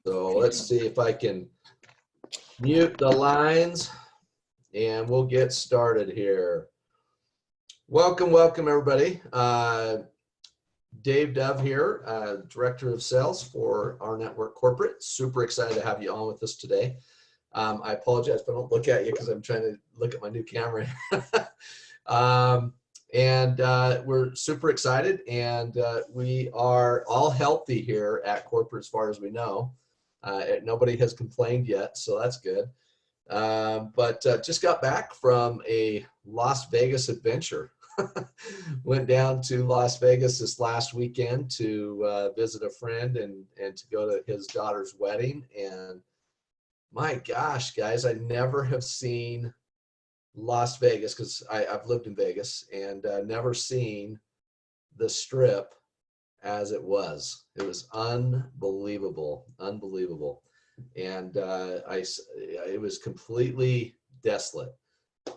So let's see if I can mute the lines and we'll get started here. Welcome, welcome everybody. Dave Dove here, Director of Sales for rNetwork Corporate. Super excited to have you on with us today. I apologize if I don't look at you because I'm trying to look at my new camera. We're super excited, and we are all healthy here at corporate as far as we know. Nobody has complained yet, so that's good. Just got back from a Las Vegas adventure. Went down to Las Vegas this last weekend to visit a friend and to go to his daughter's wedding. And my gosh, guys, I never have seen Las Vegas, because I've lived in Vegas, and never seen the Strip as it was. It was unbelievable, unbelievable. And it was completely desolate.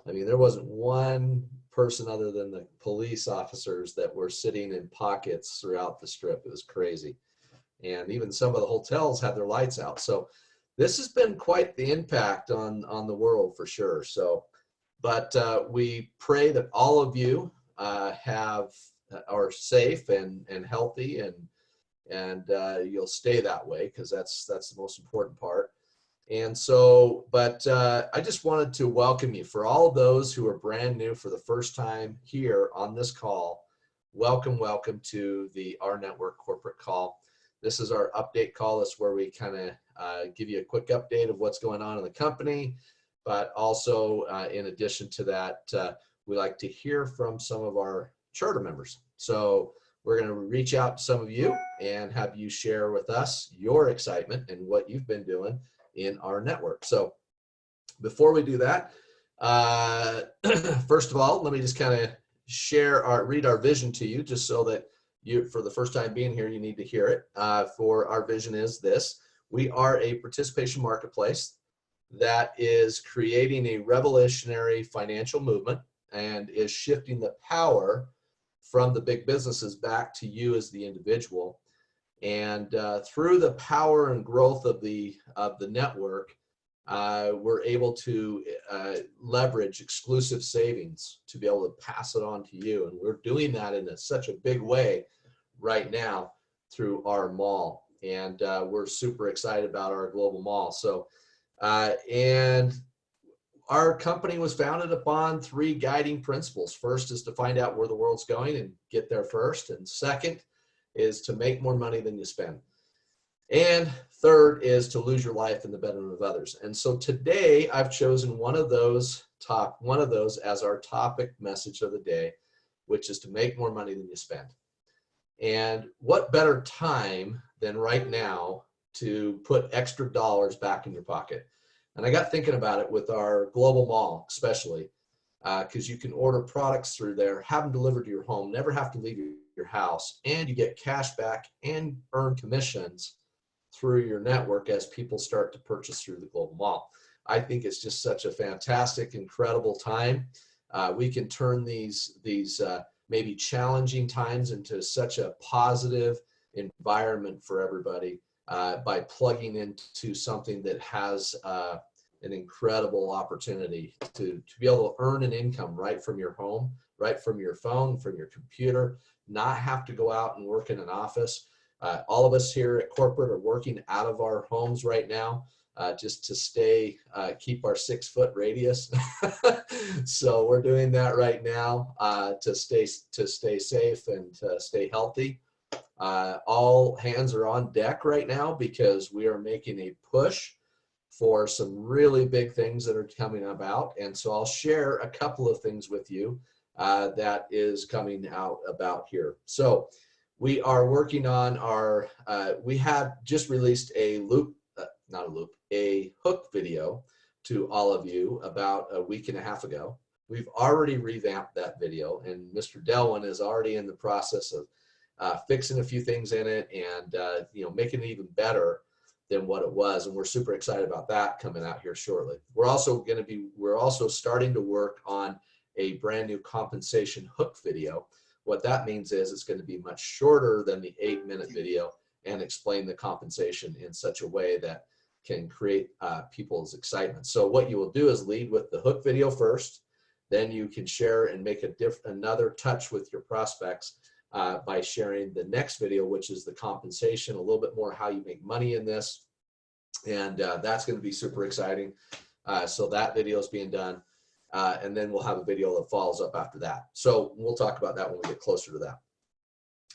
I mean, there wasn't one person other than the police officers that were sitting in pockets throughout the Strip. It was crazy. And even some of the hotels had their lights out. So this has been quite the impact on the world for sure. So, but we pray that all of you are safe and healthy, and you'll stay that way, because that's the most important part. And so, I just wanted to welcome you. For all of those who are brand new for the first time here on this call, welcome, welcome to the rNetwork corporate call. This is our update call. This is where we kind of give you a quick update of what's going on in the company. But also, in addition to that, we like to hear from some of our charter members. So we're going to reach out to some of you and have you share with us your excitement and what you've been doing in rNetwork. So before we do that, first of all, let me just kind of read our vision to you, just so that you, for the first time being here, you need to hear it. For our vision is this: we are a participation marketplace that is creating a revolutionary financial movement and is shifting the power from the big businesses back to you as the individual. And through the power and growth of the network, we're able to leverage exclusive savings to be able to pass it on to you. And we're doing that in such a big way right now through our mall. And we're super excited about our global mall. So, and our company was founded upon 3 guiding principles. First is to find out where the world's going and get there first. And second is to make more money than you spend. And third is to lose your life in the betterment of others. And so today I've chosen one of those as our topic message of the day, which is to make more money than you spend. And what better time than right now to put extra dollars back in your pocket? And I got thinking about it with our global mall, especially because you can order products through there, have them delivered to your home, never have to leave your house, and you get cash back and earn commissions through your network as people start to purchase through the global mall. I think it's just such a fantastic, incredible time. We can turn these maybe challenging times into such a positive environment for everybody by plugging into something that has an incredible opportunity to be able to earn an income right from your home, right from your phone, from your computer, not have to go out and work in an office. All of us here at corporate are working out of our homes right now, just to keep our 6-foot radius. So we're doing that right now to stay safe and to stay healthy. All hands are on deck right now because we are making a push for some really big things that are coming about. And so I'll share a couple of things with you that is coming out about here. So we are working on we had just released a hook video to all of you about a week and a half ago. We've already revamped that video, and Mr. Delwin is already in the process of fixing a few things in it and making it even better than what it was. And we're super excited about that coming out here shortly. We're also starting to work on a brand new compensation hook video. What that means is it's going to be much shorter than the 8-minute video, and explain the compensation in such a way that can create people's excitement. So what you will do is lead with the hook video first, then you can share and make another touch with your prospects by sharing the next video, which is the compensation, a little bit more how you make money in this. And that's going to be super exciting. So that video is being done. And then we'll have a video that follows up after that. So we'll talk about that when we get closer to that.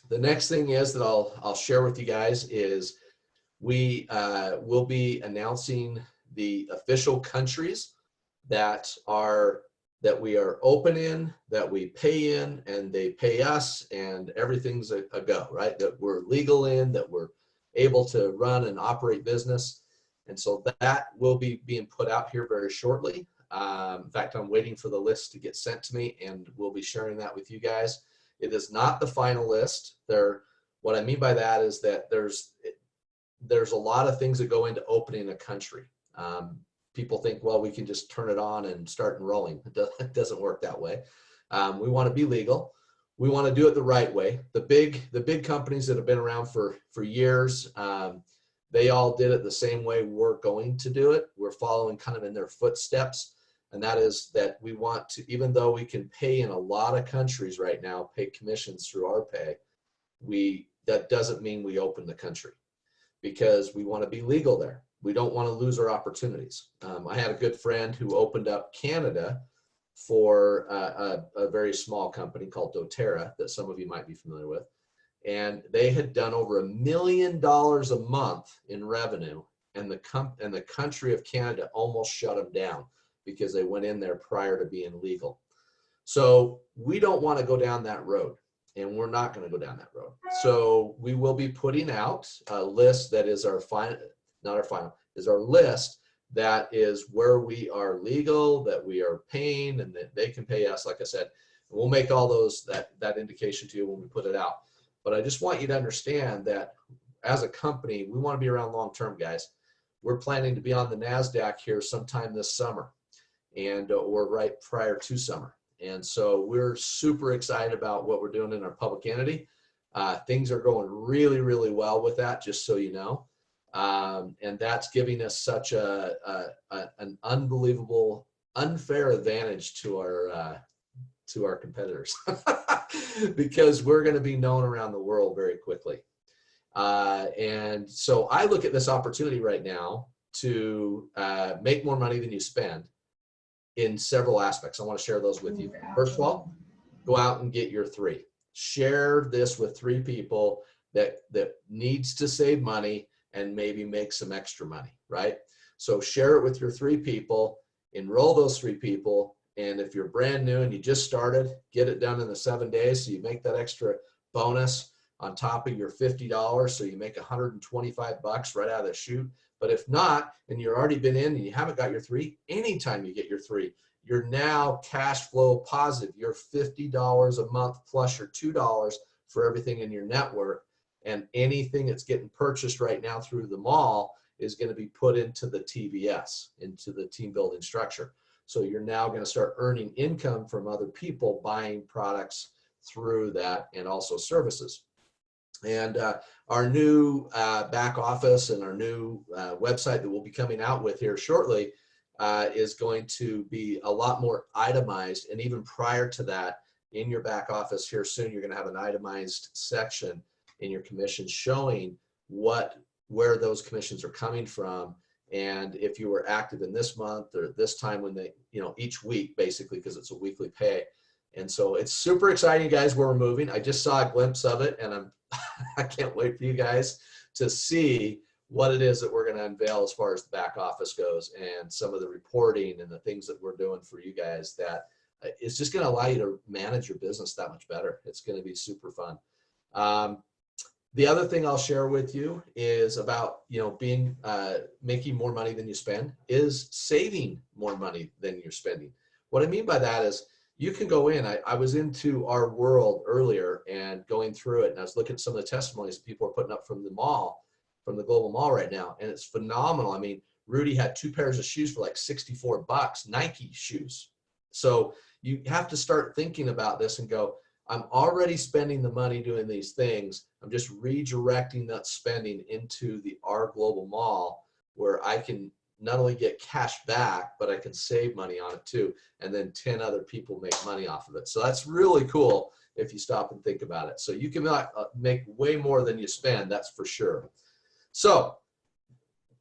The next thing is that I'll share with you guys is we will be announcing the official countries that we are open in, that we pay in, and they pay us, and everything's a go, right? That we're legal in, that we're able to run and operate business. And so that will be being put out here very shortly. In fact, I'm waiting for the list to get sent to me, and we'll be sharing that with you guys. It is not the final list. What I mean by that is that there's a lot of things that go into opening a country. People think, well, we can just turn it on and start enrolling. It doesn't work that way. We want to be legal. We want to do it the right way. The big companies that have been around for years, they all did it the same way we're going to do it. We're following kind of in their footsteps. And that is that we want to, even though we can pay in a lot of countries right now, pay commissions through our pay, that doesn't mean we open the country, because we want to be legal there. We don't want to lose our opportunities. I had a good friend who opened up Canada for a very small company called doTERRA that some of you might be familiar with. And they had done over $1 million a month in revenue, and the country of Canada almost shut them down because they went in there prior to being legal. So we don't want to go down that road, and we're not going to go down that road. So we will be putting out a list that is our final, not our final, is our list that is where we are legal, that we are paying, and that they can pay us, like I said. We'll make all those, that indication to you when we put it out. But I just want you to understand that as a company, we want to be around long-term, guys. We're planning to be on the NASDAQ here sometime this summer, and or right prior to summer. And so we're super excited about what we're doing in our public entity. Things are going really, really well with that, just so you know. And that's giving us such an unbelievable, unfair advantage to our competitors because we're going to be known around the world very quickly. And so I look at this opportunity right now to make more money than you spend in several aspects. I want to share those with you. First of all, go out and get your 3. Share this with 3 people that needs to save money and maybe make some extra money, right? So share it with your 3 people, enroll those 3 people, and if you're brand new and you just started, get it done in the 7 days so you make that extra bonus on top of your $50, so you make $125 right out of the chute. But if not, and you've already been in and you haven't got your 3, anytime you get your 3, you're now cash flow positive. You're $50 a month plus your $2 for everything in your network. And anything that's getting purchased right now through the mall is going to be put into the TBS, into the team building structure. So you're now going to start earning income from other people buying products through that, and also services. And our new back office and our new website that we'll be coming out with here shortly is going to be a lot more itemized. And even prior to that, in your back office here soon, you're going to have an itemized section in your commissions showing where those commissions are coming from, and if you were active in this month or this time when they, each week basically, because it's a weekly pay. And so it's super exciting, guys, where we're moving. I just saw a glimpse of it, and I can't wait for you guys to see what it is that we're going to unveil as far as the back office goes, and some of the reporting and the things that we're doing for you guys that it's just going to allow you to manage your business that much better. It's going to be super fun. The other thing I'll share with you is about, making more money than you spend is saving more money than you're spending. What I mean by that is you can go in. I was into our world earlier and going through it, and I was looking at some of the testimonies that people are putting up from the mall, from the global mall right now, and it's phenomenal. I mean, Rudy had 2 pairs of shoes for like $64, Nike shoes. So you have to start thinking about this and go, I'm already spending the money doing these things. I'm just redirecting that spending into the R Global Mall, where I can not only get cash back, but I can save money on it too. And then 10 other people make money off of it. So that's really cool if you stop and think about it. So you can make way more than you spend, that's for sure. So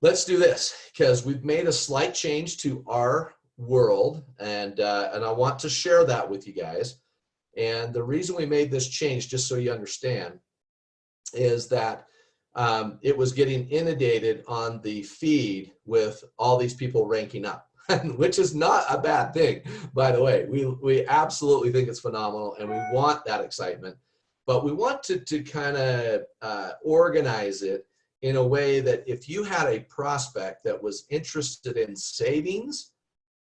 let's do this, because we've made a slight change to our world, and I want to share that with you guys. And the reason we made this change, just so you understand, is that it was getting inundated on the feed with all these people ranking up, which is not a bad thing, by the way. We absolutely think it's phenomenal, and we want that excitement, but we want to kind of organize it in a way that if you had a prospect that was interested in savings,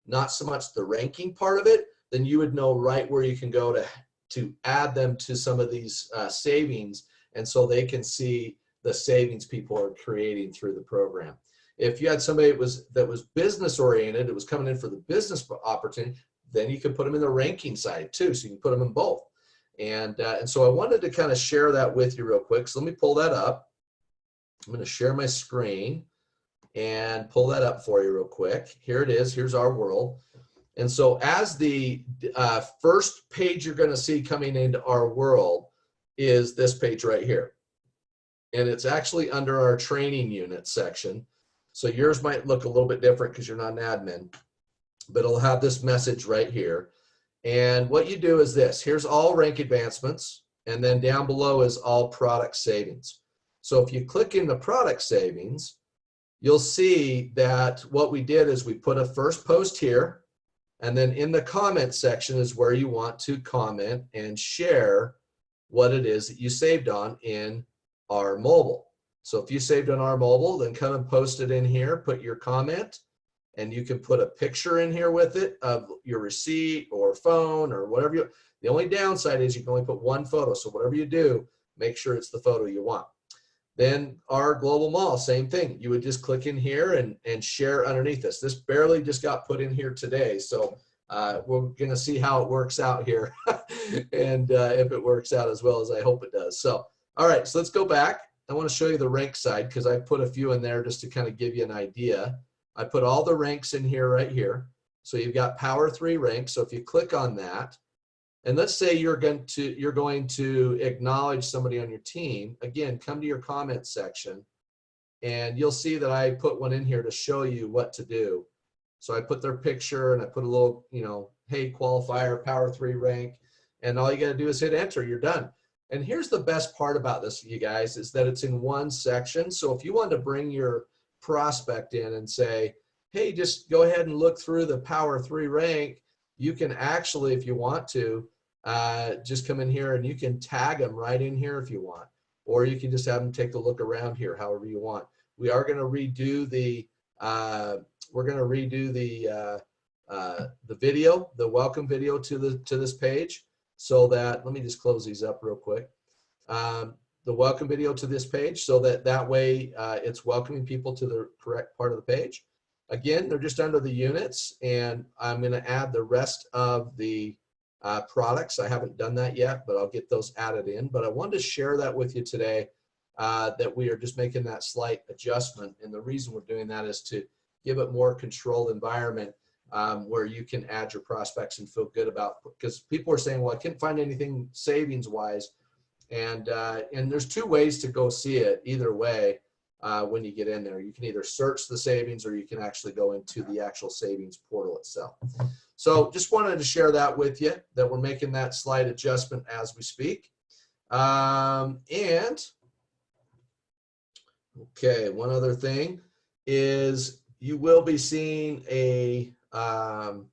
not so much the ranking part of it, then you would know right where you can go to add them to some of these savings, and so they can see the savings people are creating through the program. If you had somebody that was business oriented, it was coming in for the business opportunity, then you could put them in the ranking side too, so you can put them in both. And so I wanted to kind of share that with you real quick. So let me pull that up. I'm going to share my screen and pull that up for you real quick. Here it is. Here's our world. And so as the first page you're going to see coming into our world is this page right here. And it's actually under our training unit section. So yours might look a little bit different because you're not an admin, but it'll have this message right here. And what you do is this. Here's all rank advancements, and then down below is all product savings. So if you click in the product savings, you'll see that what we did is we put a first post here, and then in the comment section is where you want to comment and share what it is that you saved on in our mobile. So if you saved on our mobile, then come and post it in here, put your comment, and you can put a picture in here with it of your receipt or phone or whatever the only downside is you can only put one photo. So whatever you do, make sure it's the photo you want. Then our global mall, same thing. You would just click in here and share underneath this. This barely just got put in here today. So we're going to see how it works out here and if it works out as well as I hope it does. So, all right, so let's go back. I want to show you the rank side because I put a few in there just to kind of give you an idea. I put all the ranks in here right here. So you've got Power 3 ranks. So if you click on that, and let's say you're going to acknowledge somebody on your team, again, come to your comment section, and you'll see that I put one in here to show you what to do. So I put their picture and I put a little, hey, qualifier, Power 3 rank, and all you got to do is hit enter. You're done. And here's the best part about this, you guys, is that it's in one section. So if you want to bring your prospect in and say, hey, just go ahead and look through the Power 3 rank, you can actually, if you want to, just come in here and you can tag them right in here if you want, or you can just have them take a look around here however you want. We are going to redo the the video, the welcome video to this page, so that, let me just close these up real quick. The welcome video to this page, so that way it's welcoming people to the correct part of the page. Again, they're just under the units, and I'm going to add the rest of the products. I haven't done that yet, but I'll get those added in. But I wanted to share that with you today, that we are just making that slight adjustment. And the reason we're doing that is to give it more controlled environment where you can add your prospects and feel good about, because people are saying, well, I can't find anything savings wise. And there's two ways to go see it either way. When you get in there, you can either search the savings or you can actually go into the actual savings portal itself. So just wanted to share that with you, that we're making that slight adjustment as we speak. And okay, one other thing is you will be seeing an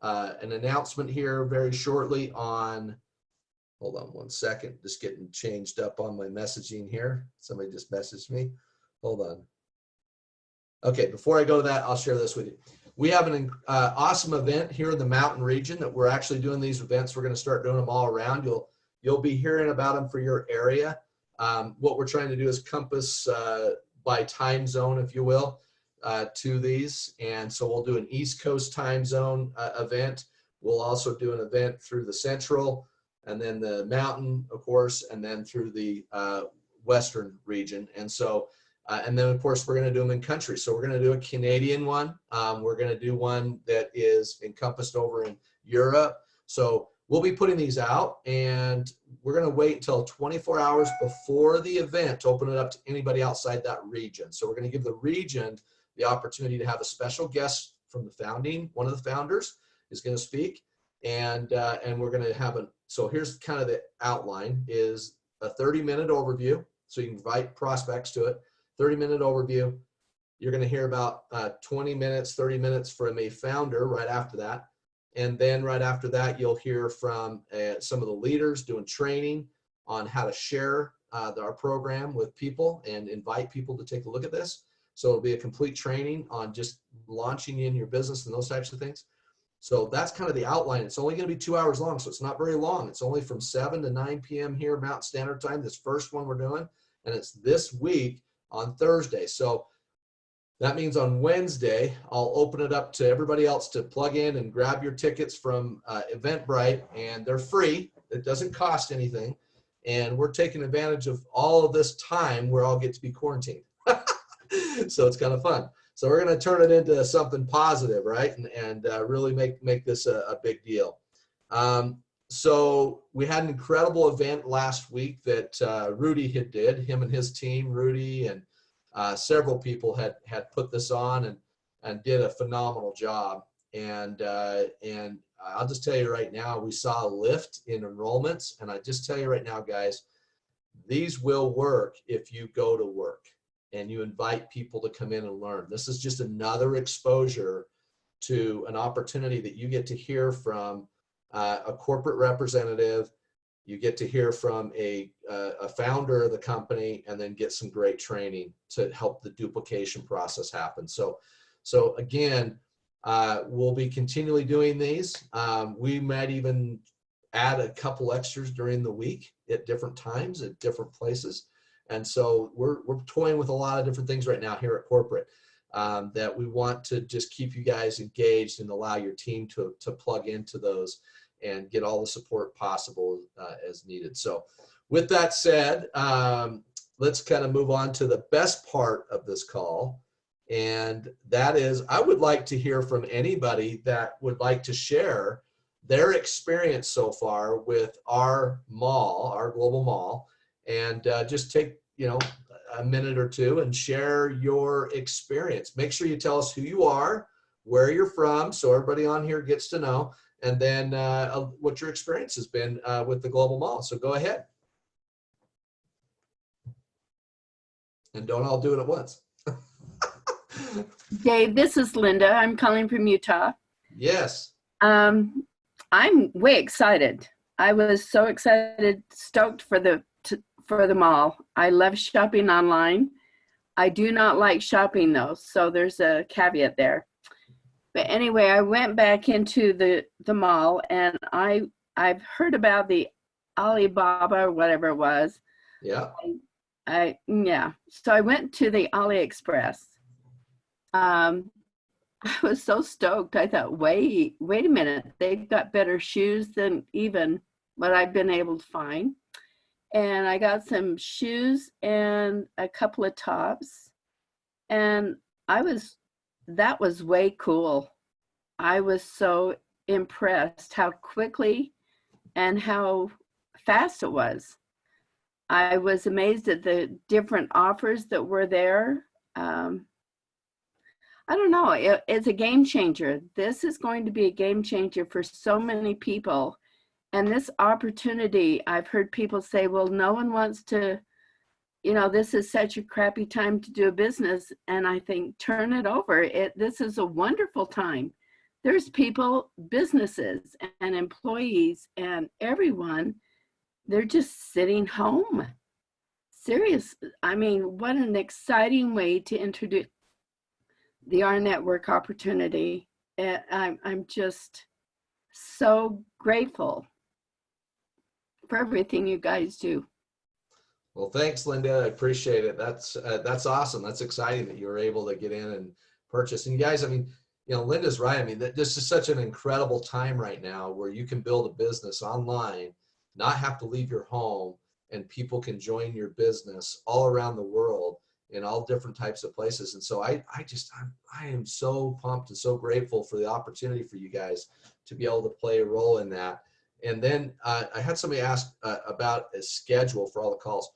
announcement here very shortly on, hold on one second, just getting changed up on my messaging here. Somebody just messaged me. Hold on. Okay, before I go to that, I'll share this with you. We have an awesome event here in the mountain region that we're actually doing these events. We're going to start doing them all around. You'll be hearing about them for your area. What we're trying to do is compass by time zone, if you will, to these. And so we'll do an East Coast time zone event. We'll also do an event through the Central. and then the mountain, of course, and then through the western region. And so, and then of course, we're going to do them in country. So we're going to do a Canadian one. We're going to do one that is encompassed over in Europe. So we'll be putting these out, and we're going to wait until 24 hours before the event to open it up to anybody outside that region. So we're going to give the region the opportunity to have a special guest from the founding. One of the founders is going to speak, and we're going to have so here's kind of the outline: is a 30-minute overview. So you can invite prospects to it. 30-minute overview. You're going to hear about 20 minutes, 30 minutes from a founder right after that. And then right after that, you'll hear from some of the leaders doing training on how to share our program with people and invite people to take a look at this. So it'll be a complete training on just launching in your business and those types of things. So that's kind of the outline. It's only going to be 2 hours long, so it's not very long. It's only from 7 to 9 p.m. here, Mountain Standard Time, this first one we're doing. And it's this week on Thursday. So that means on Wednesday, I'll open it up to everybody else to plug in and grab your tickets from Eventbrite, and they're free. It doesn't cost anything. And we're taking advantage of all of this time where I'll get to be quarantined. So it's kind of fun. So we're going to turn it into something positive, right? And really make this a big deal. So we had an incredible event last week that Rudy did, him and his team, Rudy and several people had put this on and did a phenomenal job. And I'll just tell you right now, we saw a lift in enrollments. And I just tell you right now, guys, these will work if you go to work and you invite people to come in and learn. This is just another exposure to an opportunity that you get to hear from a corporate representative. You get to hear from a founder of the company, and then get some great training to help the duplication process happen. So again, we'll be continually doing these. We might even add a couple extras during the week at different times at different places. And so we're toying with a lot of different things right now here at corporate that we want to just keep you guys engaged and allow your team to plug into those and get all the support possible as needed. So with that said, let's kind of move on to the best part of this call. And that is, I would like to hear from anybody that would like to share their experience so far with our mall, our global mall, and just take, a minute or two and share your experience. Make sure you tell us who you are, where you're from, so everybody on here gets to know, and then what your experience has been with the global mall. So go ahead. And don't all do it at once. Dave, this is Linda. I'm calling from Utah. Yes. I'm way excited. I was so excited, stoked for the mall. I love shopping online. I do not like shopping though, so there's a caveat there. But anyway, I went back into the mall, and I've heard about the Alibaba or whatever it was. Yeah. Yeah. So I went to the AliExpress. I was so stoked. I thought, wait a minute. They've got better shoes than even what I've been able to find. And I got some shoes and a couple of tops. And that was way cool. I was so impressed how quickly and how fast it was. I was amazed at the different offers that were there. I don't know, it's a game changer. This is going to be a game changer for so many people. And this opportunity, I've heard people say, well, no one wants to, this is such a crappy time to do a business. And I think, turn it over. This is a wonderful time. There's people, businesses and employees and everyone, they're just sitting home. Serious. I mean, what an exciting way to introduce the rNetwork opportunity. I'm just so grateful for everything you guys do. Well, thanks, Linda. I appreciate it. That's awesome. That's exciting that you were able to get in and purchase. And you guys, I mean, Linda's right. I mean, this is such an incredible time right now where you can build a business online not have to leave your home, and people can join your business all around the world in all different types of places. And so I am so pumped and so grateful for the opportunity for you guys to be able to play a role in that. And then I had somebody ask about a schedule for all the calls.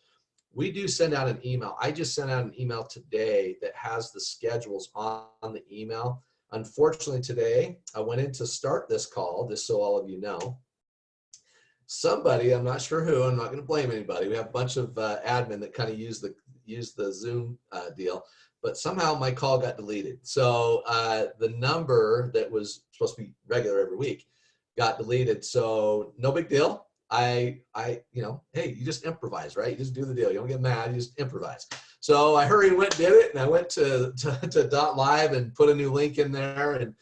We do send out an email. I just sent out an email today that has the schedules on the email. Unfortunately, today I went in to start this call, just so all of you know. Somebody, I'm not sure who, I'm not going to blame anybody. We have a bunch of admin that kind of use the Zoom deal, but somehow my call got deleted. So the number that was supposed to be regular every week got deleted. So no big deal. Hey, you just improvise, right? You just do the deal. You don't get mad, you just improvise. So I hurried and went and did it, and I went to .live and put a new link in there, and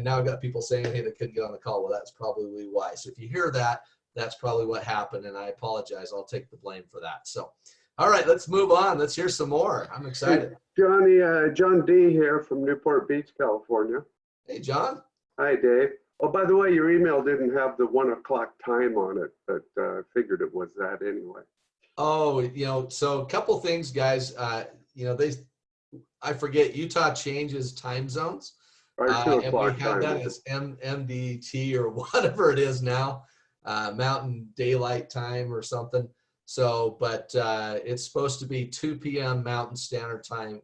now I've got people saying, hey, they couldn't get on the call. Well, that's probably why. So if you hear that, that's probably what happened, and I apologize. I'll take the blame for that. So, all right, let's move on. Let's hear some more. I'm excited. Hey, Johnny, John D here from Newport Beach, California. Hey, John. Hi, Dave. Oh, by the way, your email didn't have the 1 o'clock time on it, but I figured it was that anyway. Oh, so a couple things, guys. I forget, Utah changes time zones. Or 2 And we o'clock have time. that as MDT or whatever it is now, Mountain Daylight Time or something. So, but it's supposed to be 2 p.m. Mountain Standard Time,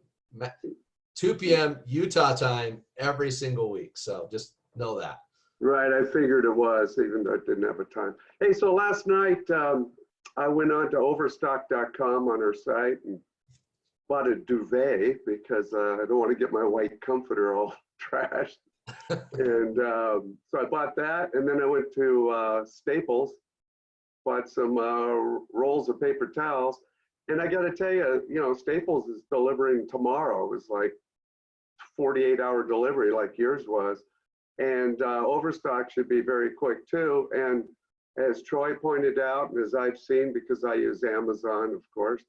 2 p.m. Utah time every single week. So just know that. Right, I figured it was, even though it didn't have a time. Hey, so last night I went on to overstock.com on our site and bought a duvet because I don't want to get my white comforter all trashed. And so I bought that, and then I went to Staples, bought some rolls of paper towels. And I got to tell you, Staples is delivering tomorrow. It's like 48-hour delivery like yours was. And Overstock should be very quick too. And as Troy pointed out, and as I've seen, because I use Amazon, of course,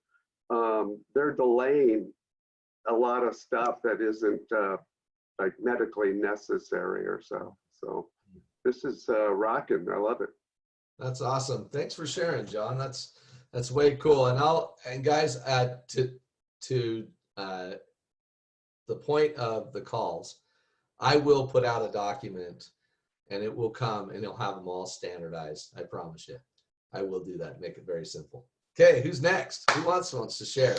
they're delaying a lot of stuff that isn't like medically necessary or so. So this is rocking. I love it. That's awesome. Thanks for sharing, John. That's way cool. And guys, to the point of the calls, I will put out a document, and it will come, and it'll have them all standardized. I promise you. I will do that. Make it very simple. Okay, who's next? Who wants to share?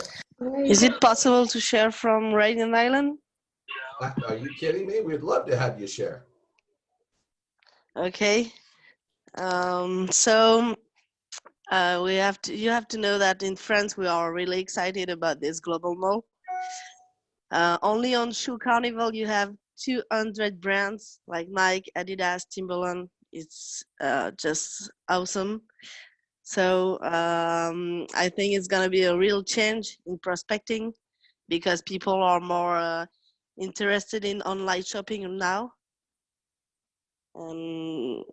Is it possible to share from Rhode Island? Are you kidding me? We'd love to have you share. Okay. So you have to know that in France we are really excited about this global mall. Only on Shoe Carnival you have 200 brands like Nike, Adidas, Timberland. It's just awesome. So I think it's gonna be a real change in prospecting because people are more interested in online shopping now. And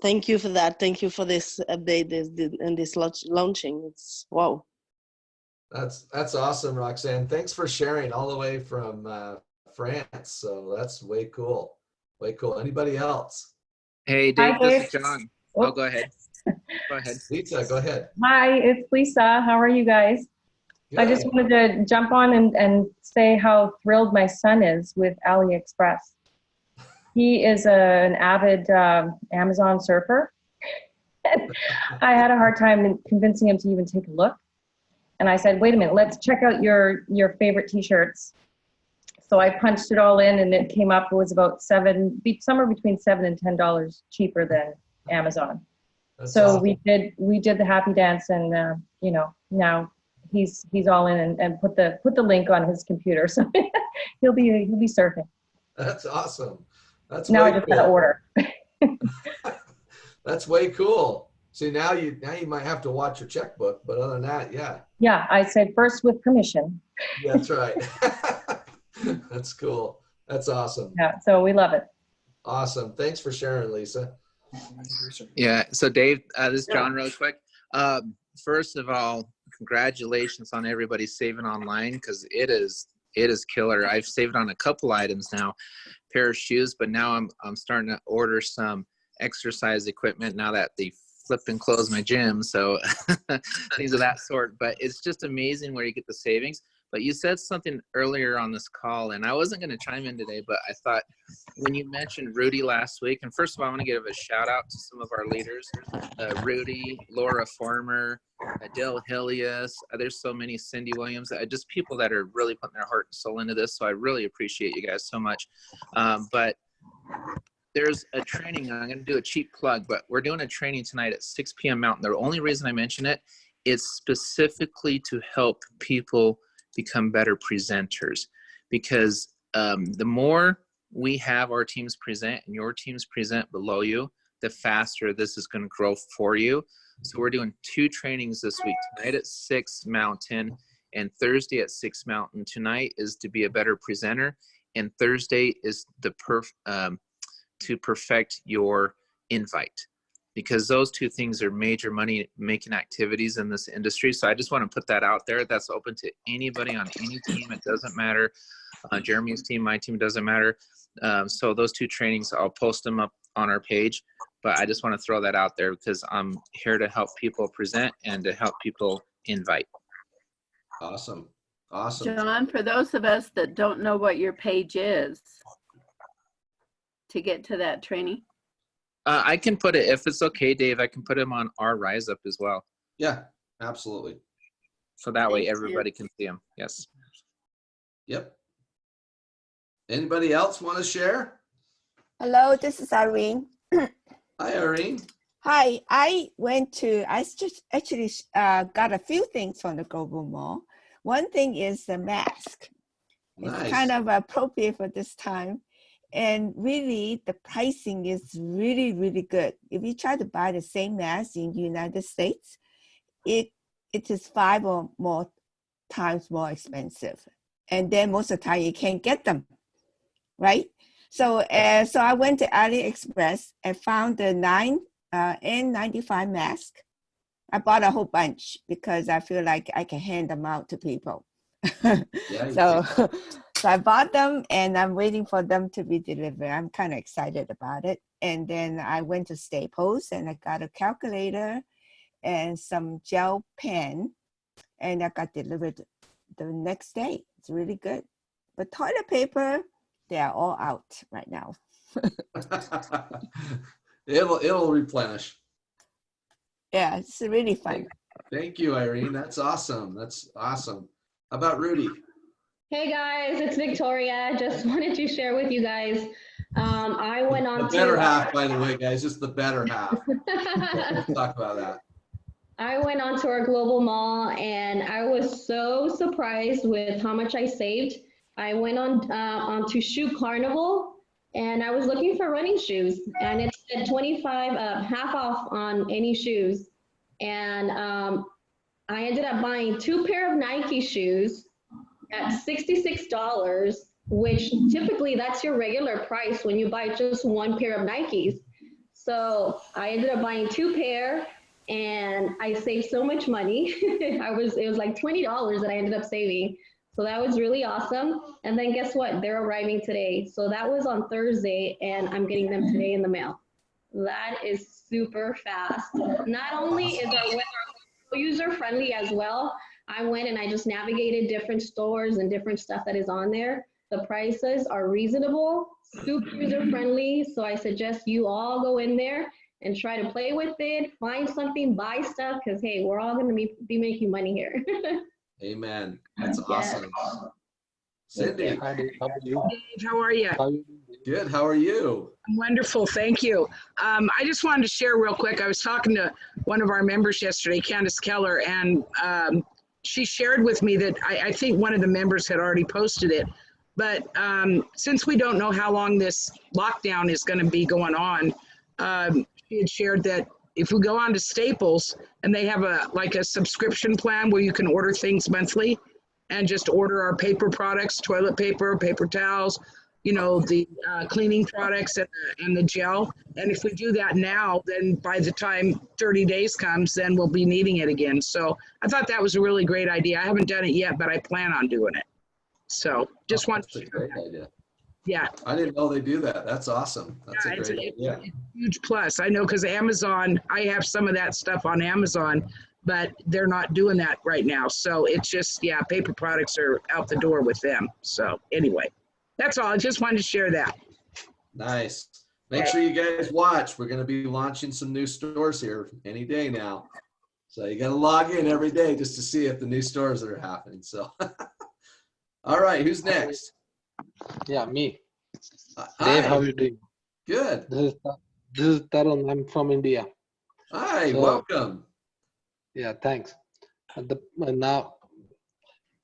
thank you for that. Thank you for this update and this launching. It's wow. That's awesome, Roxanne. Thanks for sharing all the way from France. So that's way cool. Way cool. Anybody else? Hey, Dave, Hi, Dave. this is John. Oh, go ahead. Go ahead. Lisa, go ahead. Hi, it's Lisa. How are you guys? I just wanted to jump on and say how thrilled my son is with AliExpress. He is an avid Amazon surfer. I had a hard time convincing him to even take a look. And I said, wait a minute, let's check out your favorite t-shirts. So I punched it all in, and it came up, it was about somewhere between $7 and $10 cheaper than Amazon. That's so awesome. we did the happy dance, and now he's all in and put the link on his computer, so he'll be surfing. That's awesome. That's now way I just cool. gotta order. That's way cool. See, now you might have to watch your checkbook, but other than that, yeah. Yeah, I said first with permission. That's right. That's cool. That's awesome. Yeah, so we love it. Awesome. Thanks for sharing, Lisa. Yeah. So, Dave, this is John real quick. First of all, congratulations on everybody saving online, because it is killer. I've saved on a couple items now, pair of shoes, but now I'm starting to order some exercise equipment now that the flip and close my gym. So things of that sort. But it's just amazing where you get the savings. But you said something earlier on this call, and I wasn't going to chime in today, but I thought when you mentioned Rudy last week, and first of all, I want to give a shout out to some of our leaders, Rudy, Laurafarmer, Adele Hillias, there's so many, Cindy Williams, just people that are really putting their heart and soul into this. So I really appreciate you guys so much. But there's a training, I'm going to do a cheap plug, but we're doing a training tonight at 6 p.m. Mountain. The only reason I mention it is specifically to help people become better presenters, because the more we have our teams present and your teams present below you, the faster this is going to grow for you. So we're doing 2 trainings this week, tonight at 6 Mountain and Thursday at 6 Mountain. Tonight is to be a better presenter, and Thursday is the to perfect your invite, because those 2 things are major money making activities in this industry. So I just want to put that out there. That's open to anybody on any team. It doesn't matter. Jeremy's team, my team, doesn't matter. So those 2 trainings, I'll post them up on our page, but I just want to throw that out there because I'm here to help people present and to help people invite. Awesome. Awesome. John, for those of us that don't know what your page is, to get to that training. I can put it, if it's okay, Dave, I can put them on our Rise Up as well. Yeah, absolutely. So that way everybody can see them. Yes. Yep. Anybody else want to share? Hello, this is Irene. Hi, Irene. Hi, I just actually got a few things from the Global Mall. One thing is the mask. Nice. It's kind of appropriate for this time. And really, the pricing is really, really good. If you try to buy the same mask in the United States, it is 5 or more times more expensive. And then most of the time you can't get them, right? So I went to AliExpress and found the N95 mask. I bought a whole bunch because I feel like I can hand them out to people. Yeah, So I bought them and I'm waiting for them to be delivered. I'm kind of excited about it. And then I went to Staples and I got a calculator and some gel pen, and I got delivered the next day. It's really good. But toilet paper, they are all out right now. It'll replenish. Yeah, it's really fun. Thank you, Irene. That's awesome. That's awesome. How about Rudy? Hey guys, it's Victoria. Just wanted to share with you guys. I went on the better half, by the way, guys. Just the better half. Let's talk about that. I went on to our Global Mall and I was so surprised with how much I saved. I went onto Shoe Carnival and I was looking for running shoes, and it said 25 half off on any shoes. And I ended up buying 2 pair of Nike shoes at $66, which typically that's your regular price when you buy just 1 pair of Nikes. So I ended up buying 2 pair and I saved so much money. It was like $20 that I ended up saving. So that was really awesome. And then guess what? They're arriving today. So that was on Thursday and I'm getting them today in the mail. That is super fast. Not only is our web user friendly as well, I went and I just navigated different stores and different stuff that is on there. The prices are reasonable, super user friendly. So I suggest you all go in there and try to play with it, find something, buy stuff, because hey, we're all going to be making money here. Amen. That's awesome. Cindy. Hi, Dave. How are you? Dave, how are you? Good. How are you? I'm wonderful. Thank you. I just wanted to share real quick. I was talking to one of our members yesterday, Candace Keller, and she shared with me that I think one of the members had already posted it. But since we don't know how long this lockdown is going to be going on, she had shared that if we go on to Staples and they have a subscription plan where you can order things monthly and just order our paper products, toilet paper, paper towels, you know, the cleaning products and the gel. And if we do that now, then by the time 30 days comes, then we'll be needing it again. So I thought that was a really great idea. I haven't done it yet, but I plan on doing it. So just want to That's a great idea. Yeah. I didn't know they do that. That's awesome. That's Yeah, a it's great idea. it's a huge plus. I know because Amazon, I have some of that stuff on Amazon, but they're not doing that right now. So it's just, yeah, paper products are out the door with them. So anyway, that's all. I just wanted to share that. Nice. Make sure you guys watch. We're going to be launching some new stores here any day now. So you got to log in every day just to see if the new stores are happening. So, all right, who's next? Yeah, me. Hi. Dave, how are you doing? Good. This is Tarun. I'm from India. Hi, So, welcome. Yeah, thanks. Now,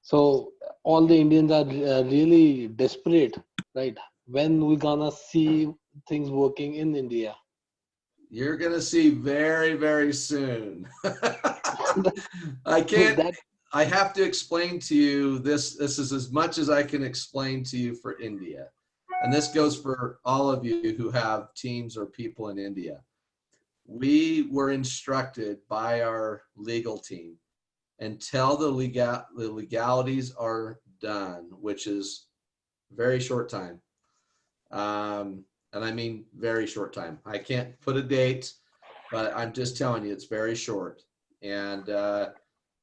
so all the Indians are really desperate, right? When we gonna see things working in India? You're going to see very, very soon. I can't. I have to explain to you this. This is as much as I can explain to you for India. And this goes for all of you who have teams or people in India. We were instructed by our legal team until the legalities are done, which is very short time. And I mean very short time. I can't put a date, but I'm just telling you it's very short. And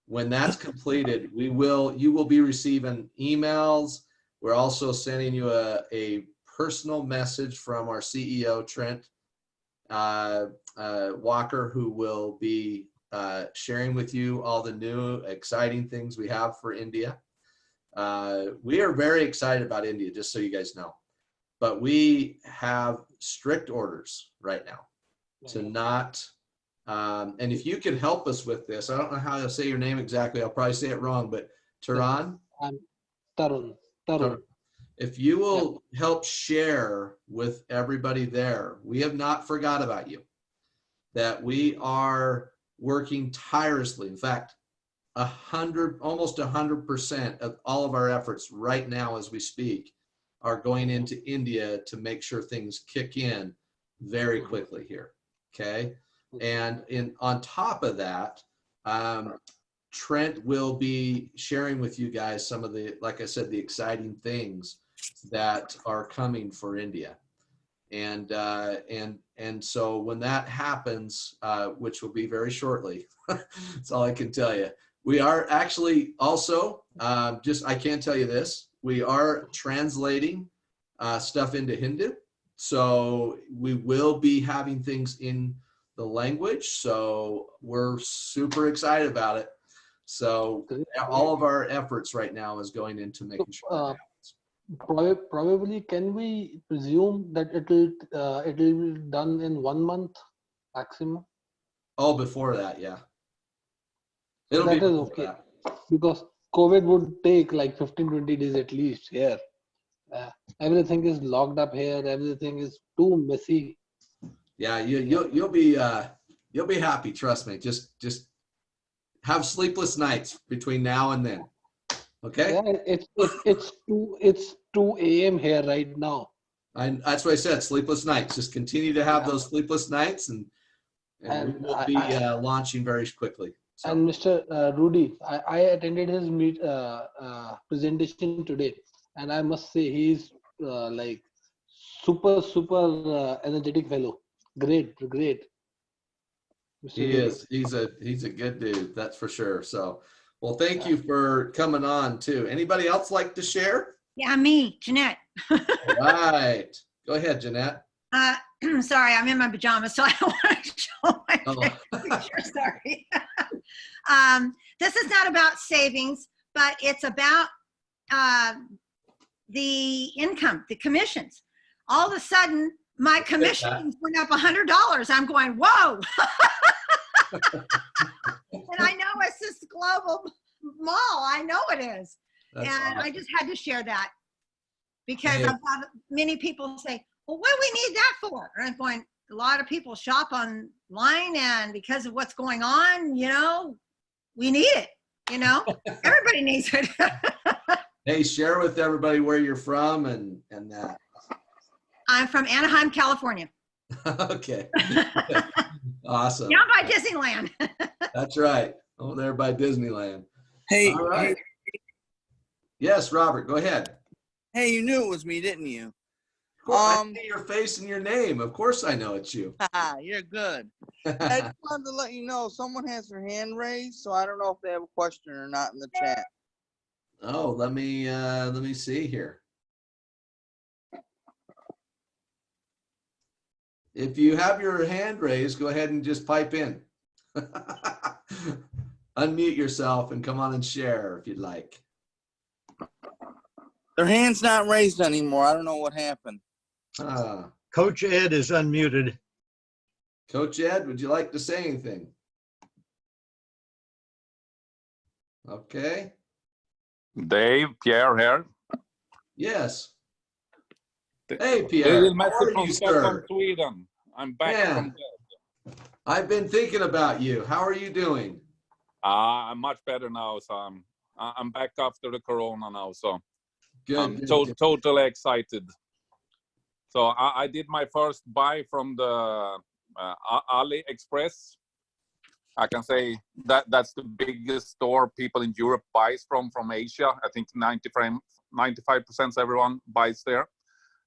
when that's completed, you will be receiving emails. We're also sending you a personal message from our CEO, Trent Walker, who will be sharing with you all the new exciting things we have for India. We are very excited about India, just so you guys know. But we have strict orders right now to not, and if you can help us with this, I don't know how to say your name exactly. I'll probably say it wrong, but Tarun? I'm Tarun. If you will help share with everybody there, we have not forgot about you, that we are working tirelessly. In fact, almost 100% of all of our efforts right now as we speak are going into India to make sure things kick in very quickly here, okay? And on top of that, Trent will be sharing with you guys some of the, like I said, the exciting things that are coming for India. And so when that happens, which will be very shortly, that's all I can tell you. We are actually also, I can tell you this, we are translating stuff into Hindu. So we will be having things in the language. So we're super excited about it. So all of our efforts right now is going into making sure that happens. Probably, can we presume that it'll be done in 1 month maximum? Oh, before that, yeah. It'll That be is okay. That. Because COVID would take like 15-20 days at least here. Everything is locked up here. Everything is too messy. Yeah, you'll be happy. Trust me. Just have sleepless nights between now and then. Okay. Yeah, it's 2 a.m. here right now. That's what I said. Sleepless nights. Just continue to have those sleepless nights, and we will be launching very quickly. So. And Mr. Rudy, I attended his presentation today, and I must say he's like super energetic fellow. Great. Mr. He Rudy. is. He's a good dude. That's for sure. So, well, thank you for coming on too. Anybody else like to share? Yeah, me, Jeanette. All right. Go ahead, Jeanette. Sorry, I'm in my pajamas, so I don't want to show my picture. Sorry. This is not about savings, but it's about the income, the commissions. All of a sudden, my commissions went up $100. I'm going, whoa. And I know it's this global mall. I know it is. That's and awesome. I just had to share that because I've got many people say, well, what do we need that for? And I'm going, a lot of people shop online, and because of what's going on, we need it, everybody needs it. Hey, share with everybody where you're from and that. I'm from Anaheim, California. Okay. Awesome. Down by Disneyland. That's right. Over there by Disneyland. Hey. All right. Yes, Robert, go ahead. Hey, you knew it was me, didn't you? I see your face and your name. Of course I know it's you. You're good. I just wanted to let you know someone has their hand raised, so I don't know if they have a question or not in the chat. Oh, let me see here. If you have your hand raised, go ahead and just pipe in. Unmute yourself and come on and share if you'd like. Their hand's not raised anymore. I don't know what happened. Coach Ed is unmuted. Coach Ed, would you like to say anything? Okay. Dave, Pierre here. Yes. Hey, Pierre. Little How message are from you, Stockholm, sir? Sweden. I'm back from there. I've been thinking about you. How are you doing? I'm much better now, so I'm back after the corona now, so good, I'm good. totally excited. So I did my first buy from the AliExpress. I can say that's the biggest store people in Europe buys from Asia. I think 95% everyone buys there.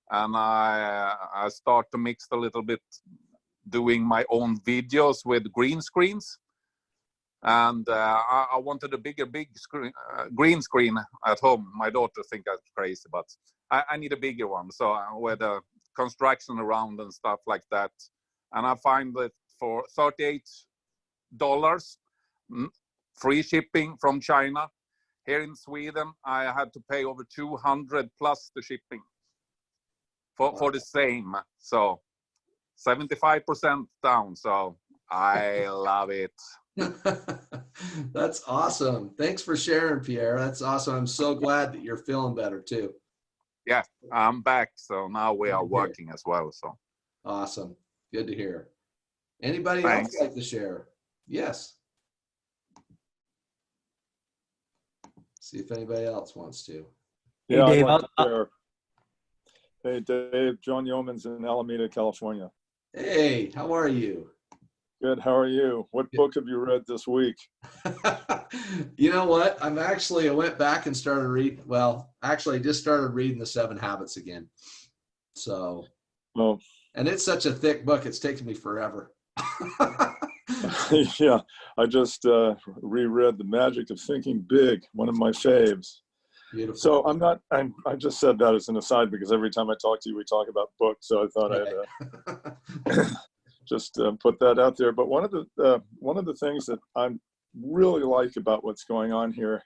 And I start to mix a little bit, doing my own videos with green screens. And I wanted a big screen, green screen at home. My daughter thinks I'm crazy, but I need a bigger one. So with the construction around and stuff like that. And I find that for $38, free shipping from China. Here in Sweden, I had to pay over 200 plus the shipping for the same. So 75% down. So I love it. That's awesome. Thanks for sharing, Pierre. That's awesome. I'm so glad that you're feeling better too. Yeah, I'm back. So now we are working as well. So awesome. Good to hear. Anybody Thanks. else like to share? Yes. See if anybody else wants to. Yeah, Hey, Dave, I'd like to share. Hey, Dave, John Yeomans in Alameda, California. Hey, how are you? Good, how are you? What book have you read this week? You know what? I went back and started reading, I just started reading The 7 Habits again. So, and it's such a thick book, it's taken me forever. Yeah, I just reread The Magic of Thinking Big, one of my faves. Beautiful. So I just said that as an aside because every time I talk to you, we talk about books. So I thought I'd just put that out there. But one of the things that I really like about what's going on here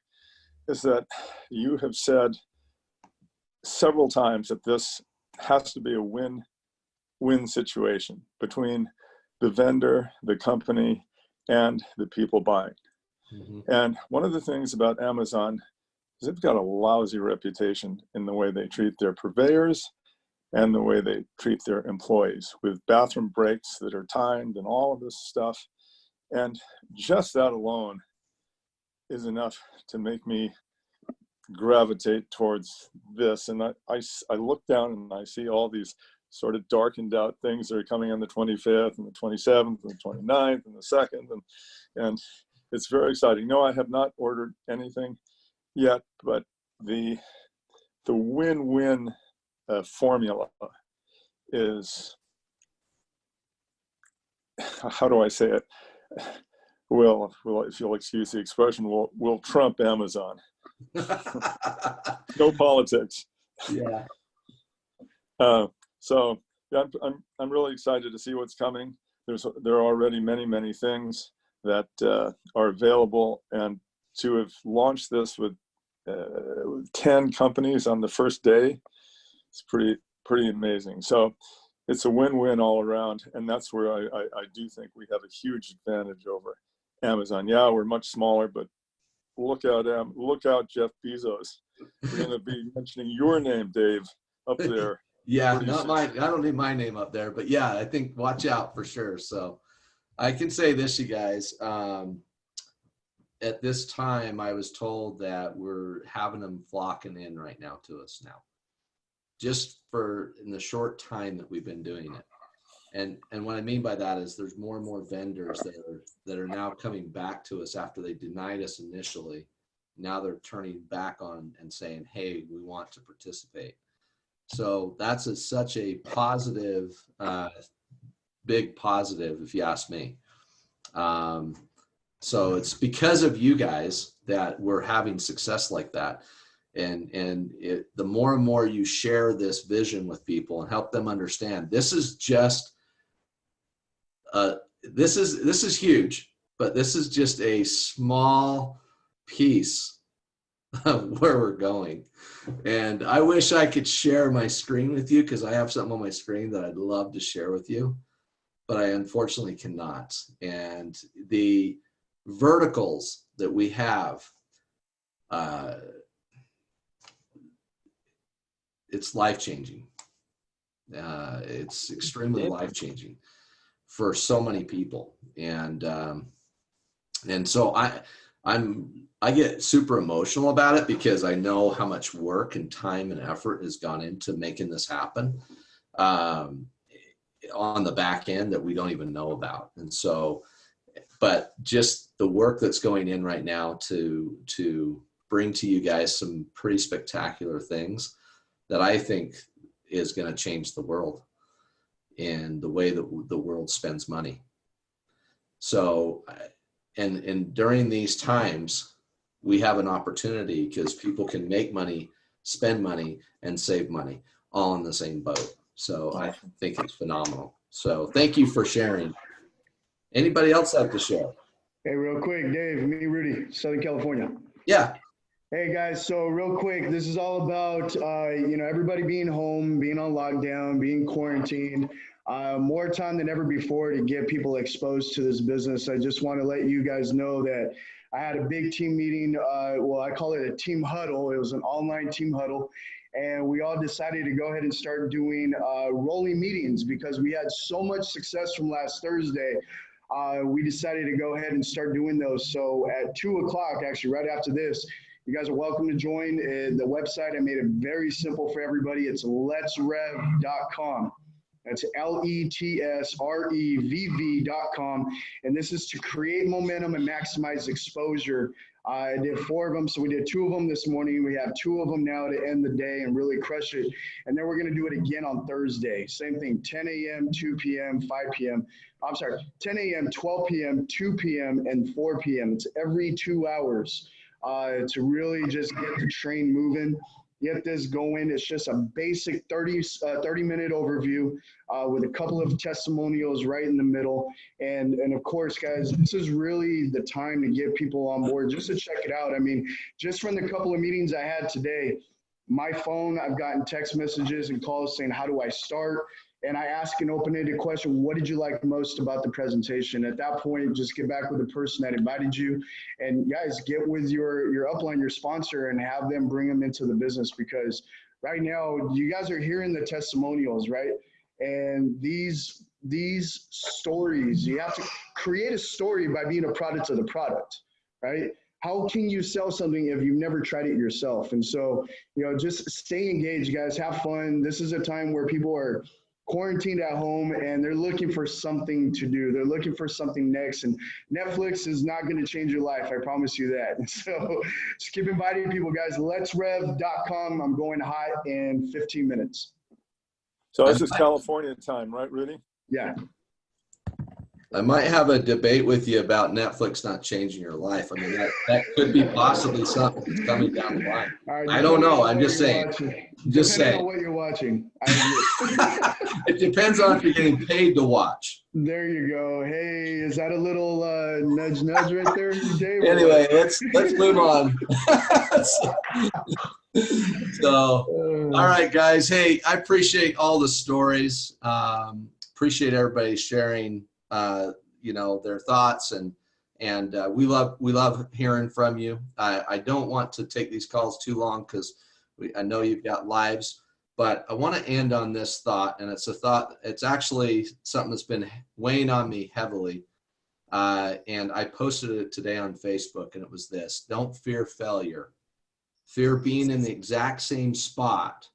is that you have said several times that this has to be a win-win situation between the vendor, the company, and the people buying. Mm-hmm. And one of the things about Amazon is they've got a lousy reputation in the way they treat their purveyors and the way they treat their employees, with bathroom breaks that are timed and all of this stuff. And just that alone is enough to make me gravitate towards this. And I look down and I see all these sort of darkened out things that are coming on the 25th and the 27th and the 29th and the 2nd. And it's very exciting. No, I have not ordered anything yet, but the win-win formula is, how do I say it? Well, if you'll excuse the expression, will trump Amazon. No politics. Yeah. So yeah, I'm really excited to see what's coming. There are already many things that are available, and to have launched this with 10 companies on the first day, it's pretty amazing. So it's a win-win all around, and that's where I do think we have a huge advantage over Amazon. Yeah, we're much smaller, but look out, Jeff Bezos. We're going to be mentioning your name, Dave, up there. Yeah, not mine. I don't need my name up there, but yeah, I think watch out for sure. So I can say this, you guys. At this time, I was told that we're having them flocking in right now to us now, just for in the short time that we've been doing it. And what I mean by that is there's more and more vendors that are now coming back to us after they denied us initially. Now they're turning back on and saying, hey, we want to participate. So that's such a positive, big positive, if you ask me. So it's because of you guys that we're having success like that. And the more and more you share this vision with people and help them understand, this is just, this is huge, but this is just a small piece of where we're going. And I wish I could share my screen with you, because I have something on my screen that I'd love to share with you, but I unfortunately cannot. And the verticals that we have, it's life-changing. It's extremely life-changing for so many people. And so I get super emotional about it, because I know how much work and time and effort has gone into making this happen on the back end that we don't even know about. And so, but just the work that's going in right now to bring to you guys some pretty spectacular things that I think is going to change the world and the way that the world spends money. So, and during these times, we have an opportunity, because people can make money, spend money, and save money all in the same boat. So I think it's phenomenal. So thank you for sharing. Anybody else like to share? Hey, real quick, Dave, me, Rudy, Southern California. Yeah. Hey guys, so real quick, this is all about, everybody being home, being on lockdown, being quarantined, more time than ever before to get people exposed to this business. I just want to let you guys know that I had a big team meeting. Well, I call it a team huddle. It was an online team huddle. And we all decided to go ahead and start doing rolling meetings, because we had so much success from last Thursday. We decided to go ahead and start doing those. So at 2 o'clock, actually right after this, you guys are welcome to join the website. I made it very simple for everybody. It's letsrev.com. That's LETSREVV.com. And this is to create momentum and maximize exposure. I did 4 of them, so we did 2 of them this morning. We have 2 of them now to end the day and really crush it. And then we're going to do it again on Thursday. Same thing, 10 a.m., 2 p.m., 5 p.m. I'm sorry, 10 a.m., 12 p.m., 2 p.m., and 4 p.m. It's every 2 hours to really just get the train moving, get this going. It's just a basic 30-minute overview with a couple of testimonials right in the middle. And of course, guys, this is really the time to get people on board just to check it out. I mean, just from the couple of meetings I had today, my phone, I've gotten text messages and calls saying, how do I start? And I ask an open-ended question, what did you like most about the presentation? At that point, just get back with the person that invited you. And guys, get with your upline, your sponsor, and have them bring them into the business, because right now, you guys are hearing the testimonials, right? And these stories, you have to create a story by being a product of the product, right? How can you sell something if you've never tried it yourself? And so, just stay engaged, guys, have fun. This is a time where people are quarantined at home and they're looking for something to do. They're looking for something next, and Netflix is not going to change your life. I promise you that. So just keep inviting people, guys. LetsRev.com. I'm going hot in 15 minutes. So this is California time, right, Rudy? Yeah. I might have a debate with you about Netflix not changing your life. I mean, that could be possibly something that's coming down the line. Right, I don't know. I'm just saying. Just Depending saying. on what you're watching. It depends on if you're getting paid to watch. There you go. Hey, is that a little nudge right there, Dave? Anyway, let's move on. So, all right, guys. Hey, I appreciate all the stories. Appreciate everybody sharing, their thoughts, and we love hearing from you. I don't want to take these calls too long, because I know you've got lives, but I want to end on this thought, and it's a thought. It's actually something that's been weighing on me heavily, and I posted it today on Facebook, and it was this: don't fear failure. Fear being in the exact same spot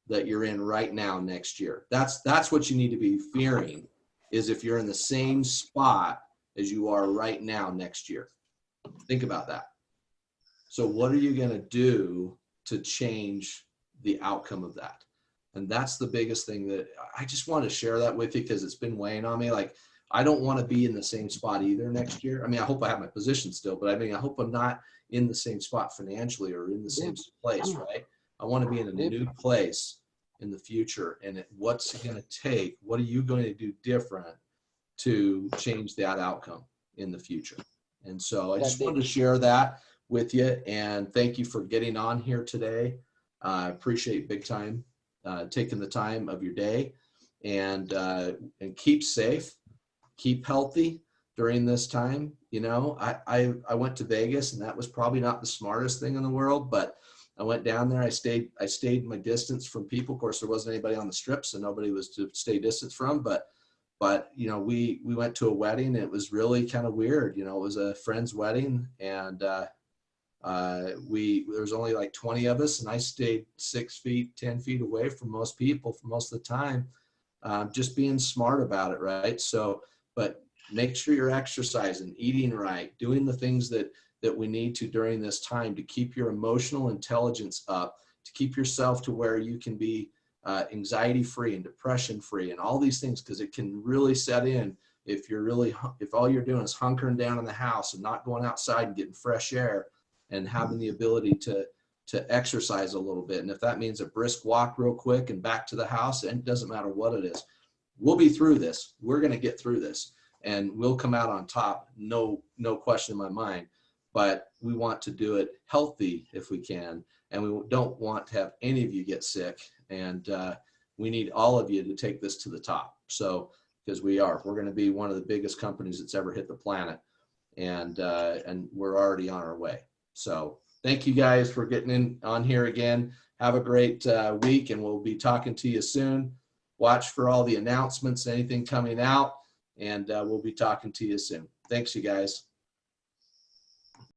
that you're in right now next year. That's what you need to be fearing, is if you're in the same spot as you are right now next year. Think about that. So what are you going to do to change the outcome of that? And that's the biggest thing that I just want to share that with you, because it's been weighing on me. Like, I don't want to be in the same spot either next year. I mean, I hope I have my position still, but I mean, I hope I'm not in the same spot financially or in the same place, right? I want to be in a new place in the future. And what's it going to take? What are you going to do different to change that outcome in the future? And so I just wanted to share that with you. And thank you for getting on here today. I appreciate big time taking the time of your day, and keep safe, keep healthy during this time. You know, I went to Vegas, and that was probably not the smartest thing in the world, but I went down there. I stayed my distance from people. Of course, there wasn't anybody on the strip, so nobody was to stay distance from. But you know, we went to a wedding. It was really kind of weird. You know, it was a friend's wedding, and there was only like 20 of us, and I stayed 6 feet, 10 feet away from most people for most of the time, just being smart about it, right? So, but make sure you're exercising, eating right, doing the things that we need to during this time to keep your emotional intelligence up, to keep yourself to where you can be anxiety free and depression free and all these things, because it can really set in if all you're doing is hunkering down in the house and not going outside and getting fresh air and having the ability to exercise a little bit. And if that means a brisk walk real quick and back to the house, and it doesn't matter what it is, we'll be through this. We're going to get through this, and we'll come out on top. No question in my mind. But we want to do it healthy if we can, and we don't want to have any of you get sick. And we need all of you to take this to the top. So, because we're going to be one of the biggest companies that's ever hit the planet, and we're already on our way. So thank you guys for getting on here again. Have a great week, and we'll be talking to you soon. Watch for all the announcements, anything coming out, and we'll be talking to you soon. Thanks, you guys.